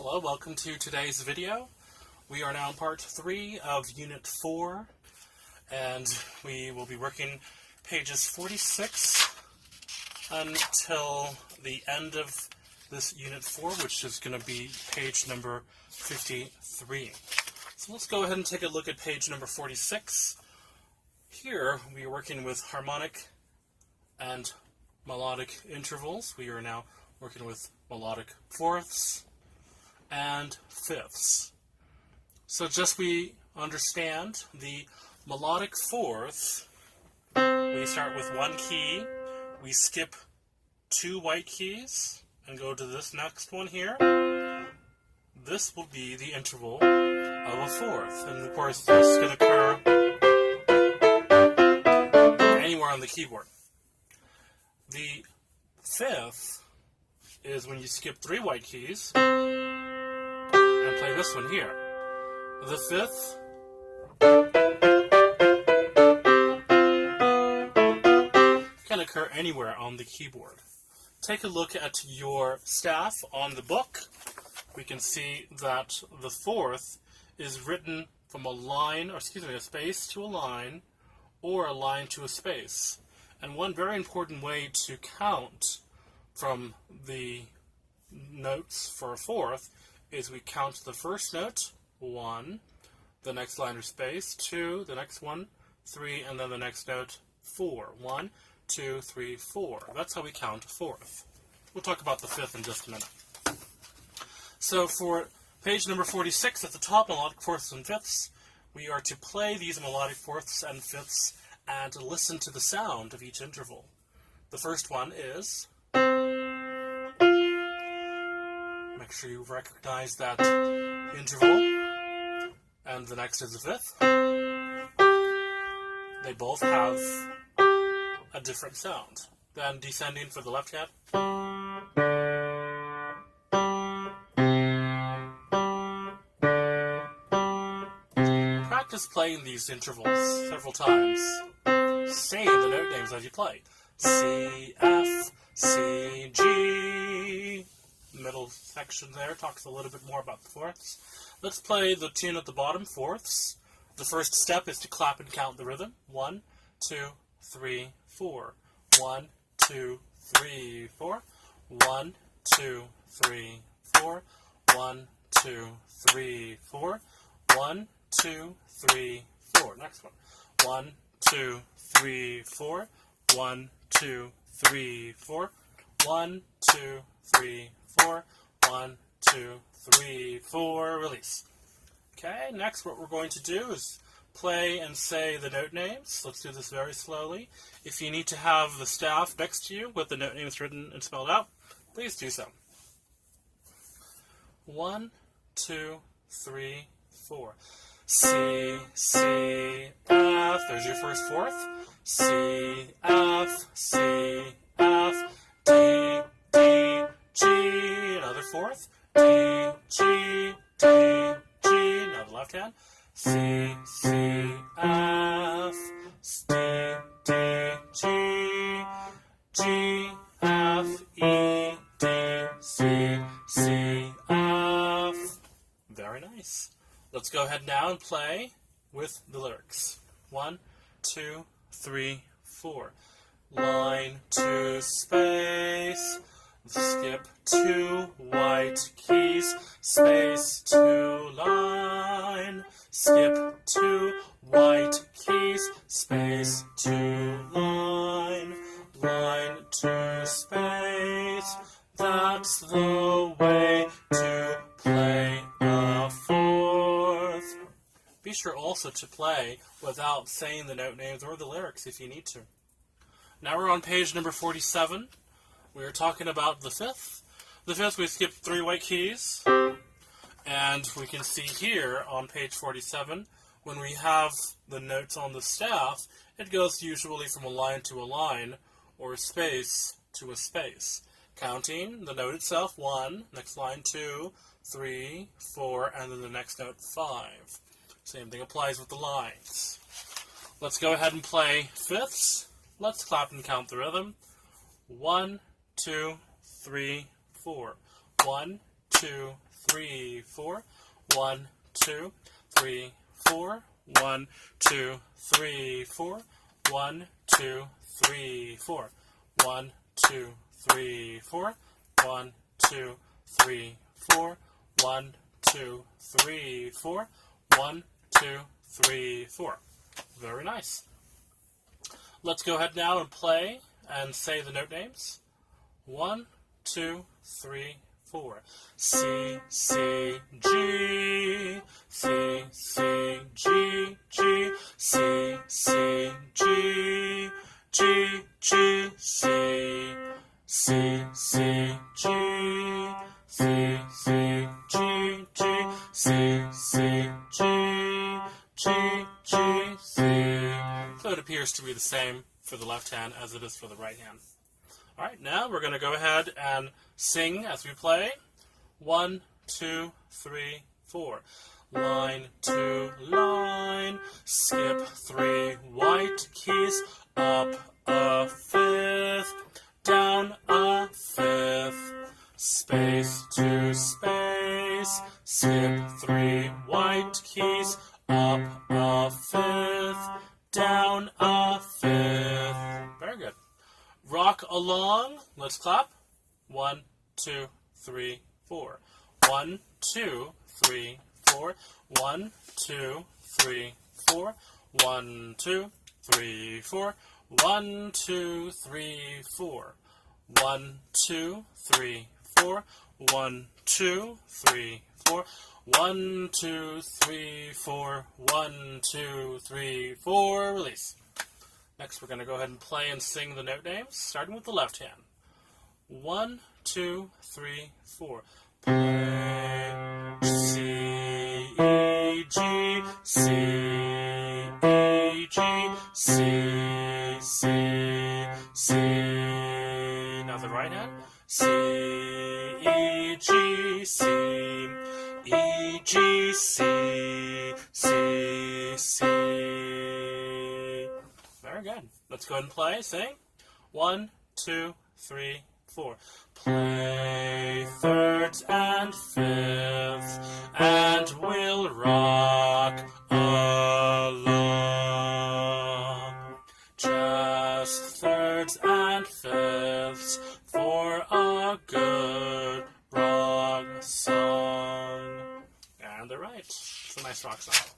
Hello, welcome to today's video. We are now in part 3 of Unit 4, and we will be working pages 46 until the end of this Unit 4, which is going to be page number 53. So let's go ahead and take a look at page number 46. Here we are working with harmonic and melodic intervals. We are now working with melodic fourths and fifths. So just we understand the melodic fourth, we start with one key, we skip 2 white keys and go to this next one here. This will be the interval of a fourth, and of course this can occur anywhere on the keyboard. The fifth is when you skip 3 white keys and play this one here. The fifth can occur anywhere on the keyboard. Take a look at your staff on the book. We can see that the fourth is written from a line, or excuse me, a space to a line, or a line to a space. And one very important way to count from the notes for a fourth is we count the first note, 1, the next line or space, 2, the next one, 3, and then the next note, 4. 1, 2, 3, 4. That's how we count a fourth. We'll talk about the fifth in just a minute. So for page number 46 at the top, melodic fourths and fifths, we are to play these melodic fourths and fifths and listen to the sound of each interval. The first one is, make sure you recognize that interval, and the next is the fifth. They both have a different sound. Then descending for the left hand. Practice playing these intervals several times. Say the note names as you play. C, F, C, G. Middle section there talks a little bit more about the fourths. Let's play the tune at the bottom, fourths. The first step is to clap and count the rhythm. 1, 2, 3, 4. 1, 2, 3, 4. 1, 2, 3, 4. 1, 2, 3, 4. 1, 2, 3, 4. Next one. 1, 2, 3, 4. 1, 2, 3, 4. 1, 2, 3, 4. 1, 2, 3, 4. Release. Okay, next what we're going to do is play and say the note names. Let's do this very slowly. If you need to have the staff next to you with the note names written and spelled out, please do so. 1, 2, 3, 4. C, C, F. There's your first fourth. C, F, C, F, D, D, G. Another fourth. D, G, D, G. Now the left hand. C, C, F, D, D, G, G, F, E, D, C, C, F. Very nice. Let's go ahead now and play with the lyrics. 1, 2, 3, 4. Line to space. Skip 2 white keys. Space to line. Skip 2 white keys. Space to line. Line to space. That's the way to play a fourth. Be sure also to play without saying the note names or the lyrics if you need to. Now we're on page number 47. We are talking about the fifth. The fifth, we skipped 3 white keys. And we can see here on page 47, when we have the notes on the staff, it goes usually from a line to a line, or a space to a space. Counting the note itself, 1, next line 2, 3, 4, and then the next note 5. Same thing applies with the lines. Let's go ahead and play fifths. Let's clap and count the rhythm. 1, 2, 3, 4. 1, 2, 3, 4. 1, 2, 3, 4. 1, 2, 3, 4. 1, 2, 3, 4. 1, 2, 3, 4. 1, 2, 3, 4. 1, 2, 3, 4. 1, 2, 3, 4. Very nice. Let's go ahead now and play and say the note names. 1, 2, 3, 4. C, C, G. C, C, G, G. C, C, G. G, G, C. C, C, G. C, C, G, G. C, C, G. G, G, C. So it appears to be the same for the left hand as it is for the right hand. All right, now we're going to go ahead and sing as we play. 1, 2, 3, 4. Line to line, skip 3 white keys, up a 5th, down a 5th, space to space, skip 3 white keys, up a 5th, down a 5th. Very good. Rock along. Let's clap. 1, 2, 3, 4. 1, 2, 3, 4. 1, 2, 3, 4. 1, 2, 3, 4. 1, 2, 3, 4. 1, 2, 3, 4. 1, 2, 3, 4. 1, 2, 3, 4. 1, 2, 3, 4. Release. Next, we're going to go ahead and play and sing the note names, starting with the left hand. 1, 2, 3, 4. Play. C, E, G, C, E, G, C, C, C. Now the right hand. C, E, G, C, E, G, C, C, C. Very good. Let's go ahead and play. Sing. 1, 2, 3, 4. Play thirds and fifths, and we'll rock along. Just thirds and fifths for a good rock song. And they're right. It's a nice rock song.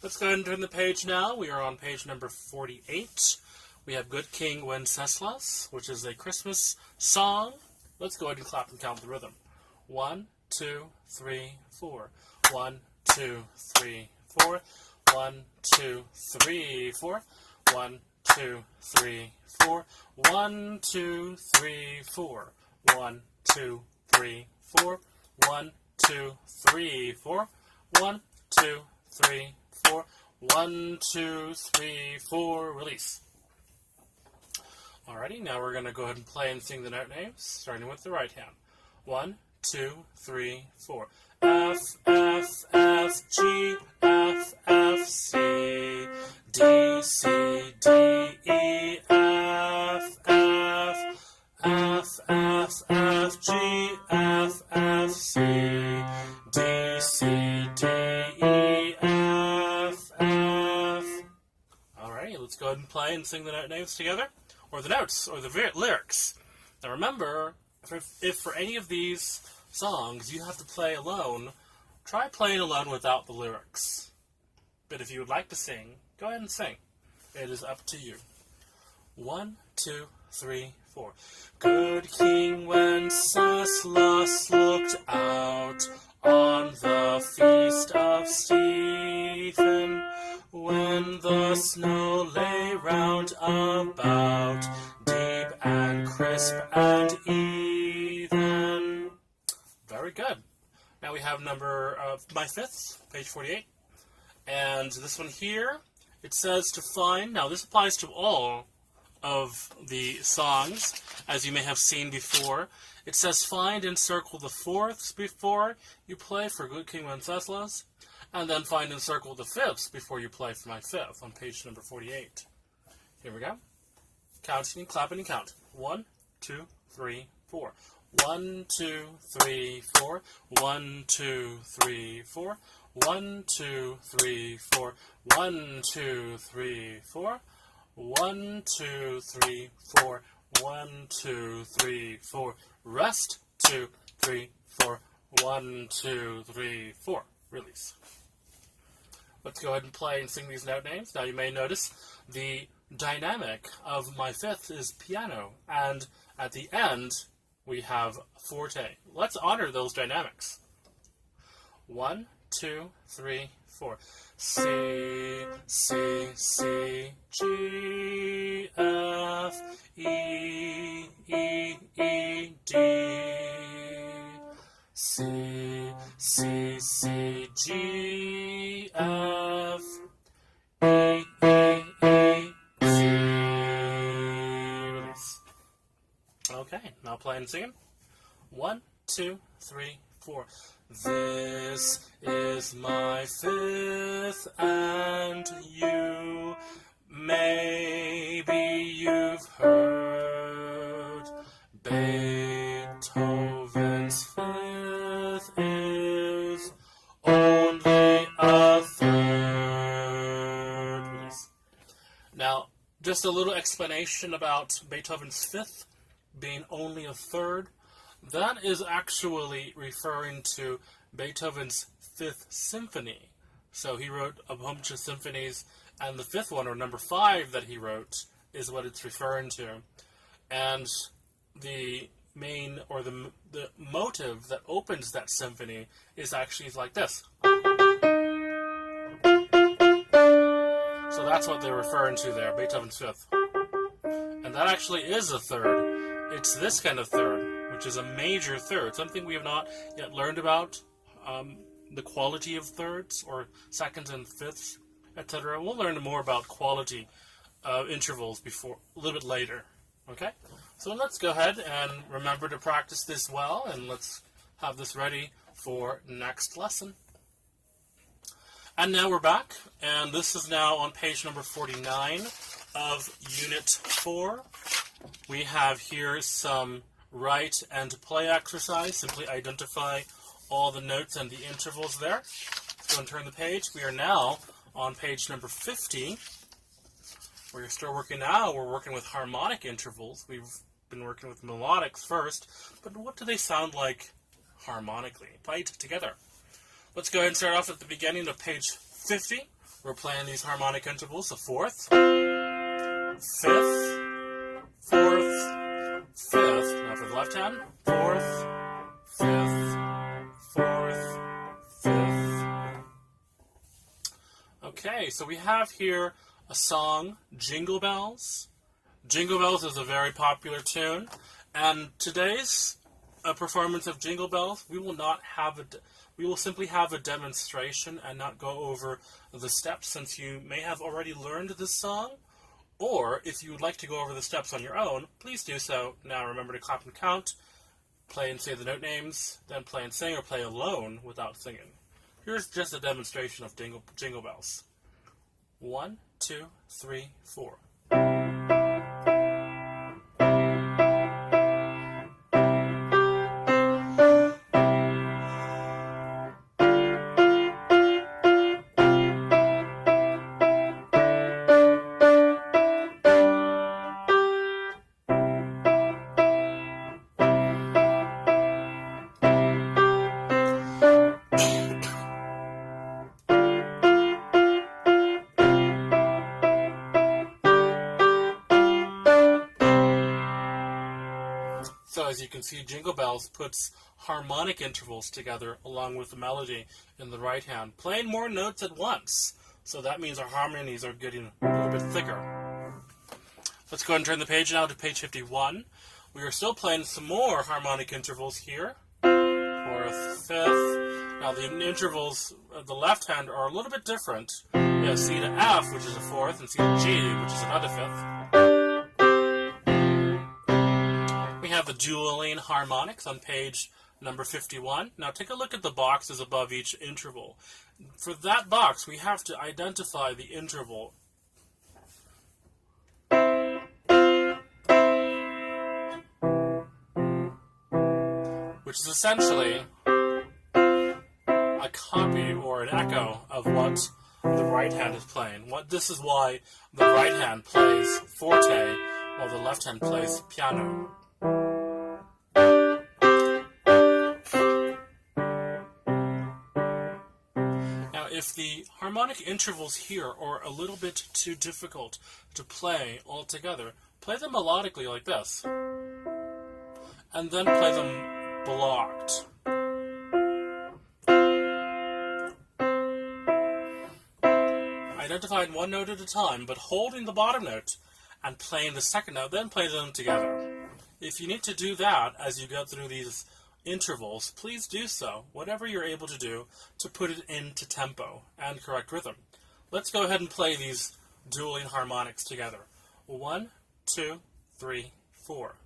Let's go ahead and turn the page now. We are on page number 48. We have Good King Wenceslas, which is a Christmas song. Let's go ahead and clap and count the rhythm. 1, 2, 3, 4. 1, 2, 3, 4. 1, 2, 3, 4. 1, 2, 3, 4. 1, 2, 3, 4. 1, 2, 3, 4. 1, 2, 3, 4. 1, 2, 3, 4. 1, 2, 3, 4. Release. Alrighty, now we're going to go ahead and play and sing the note names, starting with the right hand. 1, 2, 3, 4. F, F, F, G, F, F, C, D, C, D, E, F, F, F, F, F, G, F, F, C, D, C, D, E, F, F. Alrighty, let's go ahead and play and sing the note names together. Or the notes, or the lyrics. Now remember, if for any of these songs you have to play alone, try playing alone without the lyrics. But if you would like to sing, go ahead and sing. It is up to you. 1, 2, 3, 4. Good King Wenceslas looked out on the feast of Stephen, when the snow lay round about, deep and crisp and even. Very good. Now we have my fifth, page 48. And this one here, it says to find, now this applies to all of the songs, as you may have seen before. It says find and circle the fourths before you play for Good King Wenceslas, and then find and circle the fifths before you play for my fifth on page number 48. Here we go. Counting and clapping and count. 1, 2, 3, 4. 1, 2, 3, 4. 1, 2, 3, 4. 1, 2, 3, 4. 1, 2, 3, 4. 1, 2, 3, 4. 1, 2, 3, 4. Rest. 2, 3, 4. 1, 2, 3, 4. Release. Let's go ahead and play and sing these note names. Now you may notice the dynamic of my fifth is piano, and at the end we have forte. Let's honor those dynamics. 1, 2, 3, 4. C, C, C, G, F, E, E, E, D. C, C, C, G, F, E, E, E, C. Release. Okay, now play and sing. 1, 2, 3, 4. This is my fifth, and you, maybe you've heard Beethoven's fifth is only a third. Now, just a little explanation about Beethoven's fifth being only a third. That is actually referring to Beethoven's Fifth Symphony. So he wrote a bunch of symphonies, and the fifth one, or number 5 that he wrote, is what it's referring to. And the main, or the motive that opens that symphony is actually like this. So that's what they're referring to there, Beethoven's fifth. And that actually is a third. It's this kind of third, which is a major third, something we have not yet learned about, the quality of thirds, or seconds and fifths, etc. We'll learn more about quality intervals before, a little bit later. Okay? So let's go ahead and remember to practice this well, and let's have this ready for next lesson. And now we're back, and this is now on page number 49 of Unit 4. We have here some write and play exercise. Simply identify all the notes and the intervals there. Let's go and turn the page. We are now on page number 50. We're still working now. We're working with harmonic intervals. We've been working with melodics first, but what do they sound like harmonically? Played together. Let's go ahead and start off at the beginning of page 50. We're playing these harmonic intervals. The fourth, fifth, fourth, fifth. Now for the left hand. Fourth, fifth, fourth, fifth. Okay, so we have here a song, Jingle Bells. Jingle Bells is a very popular tune, and today's performance of Jingle Bells, we will simply have a demonstration and not go over the steps, since you may have already learned this song. Or, if you would like to go over the steps on your own, please do so. Now remember to clap and count, play and say the note names, then play and sing, or play alone without singing. Here's just a demonstration of Jingle Bells. 1, 2, 3, 4. So as you can see, Jingle Bells puts harmonic intervals together along with the melody in the right hand, playing more notes at once. So that means our harmonies are getting a little bit thicker. Let's go ahead and turn the page now to page 51. We are still playing some more harmonic intervals here. Fourth, fifth. Now the intervals of the left hand are a little bit different. We have C to F, which is a fourth, and C to G, which is another fifth. We have the dueling harmonics on page number 51. Now take a look at the boxes above each interval. For that box, we have to identify the interval. which is essentially a copy or an echo of what the right hand is playing. This is why the right hand plays forte while the left hand plays piano. Now, if the harmonic intervals here are a little bit too difficult to play all together, play them melodically like this, and then play them blocked. Identifying one note at a time, but holding the bottom note and playing the second note, then play them together. If you need to do that as you go through these intervals, please do so, whatever you're able to do to put it into tempo and correct rhythm. Let's go ahead and play these dueling harmonics together. 1, 2, 3, 4.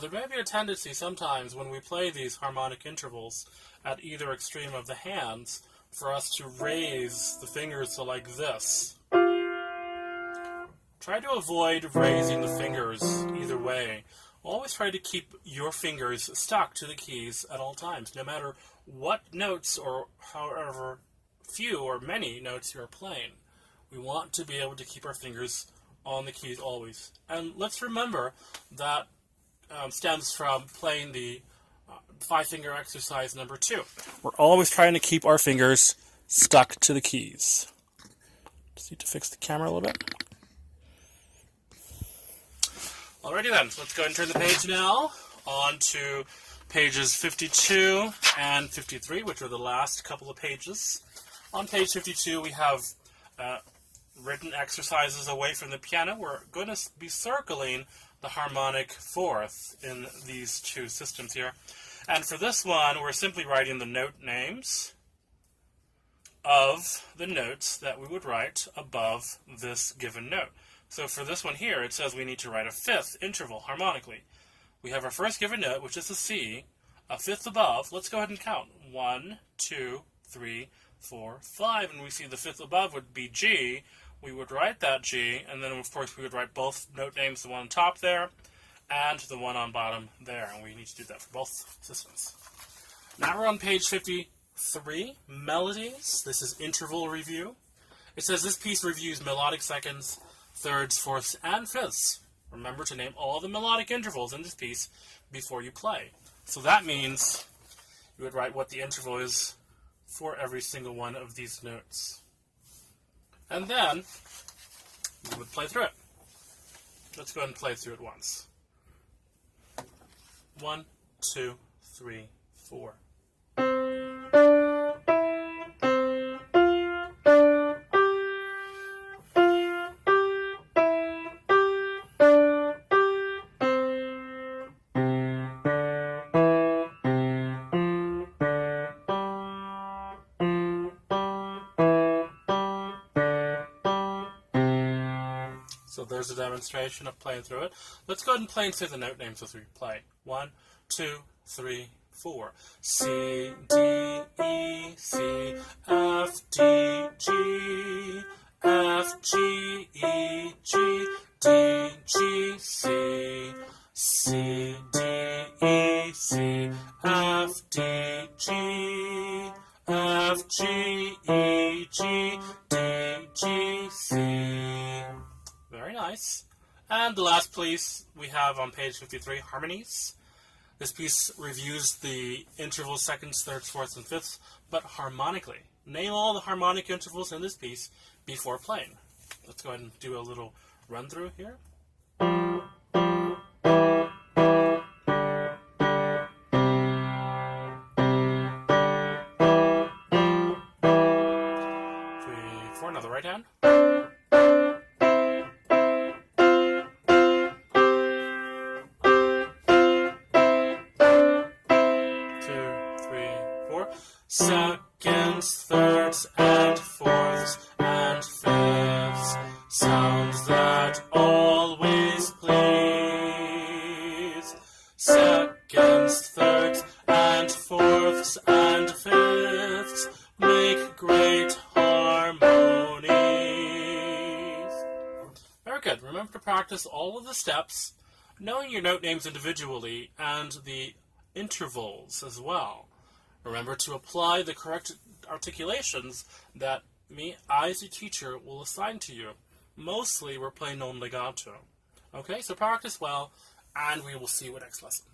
There may be a tendency sometimes when we play these harmonic intervals at either extreme of the hands for us to raise the fingers to like this. Try to avoid raising the fingers either way. Always try to keep your fingers stuck to the keys at all times, no matter what notes or however few or many notes you're playing. We want to be able to keep our fingers on the keys always. And let's remember that stems from playing the 5-finger exercise number 2. We're always trying to keep our fingers stuck to the keys. Just need to fix the camera a little bit. Alrighty then, so let's go ahead and turn the page now on to pages 52 and 53, which are the last couple of pages. On page 52, we have written exercises away from the piano. We're going to be circling the harmonic fourth in these two systems here. And for this one, we're simply writing the note names of the notes that we would write above this given note. So for this one here, it says we need to write a 5th interval harmonically. We have our first given note, which is a C, a 5th above. Let's go ahead and count. 1, 2, 3, 4, 5. And we see the 5th above would be G. We would write that G, and then, of course, we would write both note names, the one on top there, and the one on bottom there, and we need to do that for both systems. Now we're on page 53, Melodies. This is interval review. It says this piece reviews melodic seconds, thirds, fourths, and fifths. Remember to name all the melodic intervals in this piece before you play. So that means you would write what the interval is for every single one of these notes. And then we would play through it. Let's go ahead and play through it once. 1, 2, 3, 4. So there's a demonstration of playing through it. Let's go ahead and play through the note names as we play. 1, 2, 3, 4. C, D, E, C, F, D, G, F, G, E, G, D, G, C, C, D, E, C, F, D, G, F, G, E, G, D, G, C. Very nice. And the last piece we have on page 53, harmonies. This piece reviews the intervals, seconds, thirds, fourths, and fifths, but harmonically. Name all the harmonic intervals in this piece before playing. Let's go ahead and do a little run through here. 3, 4, another right hand. 2, 3, 4. Seconds, thirds, and fourths, and fifths. Sound to practice all of the steps, knowing your note names individually and the intervals as well. Remember to apply the correct articulations that I as a teacher will assign to you. Mostly we're playing non legato. Okay, so practice well, and we will see you next lesson.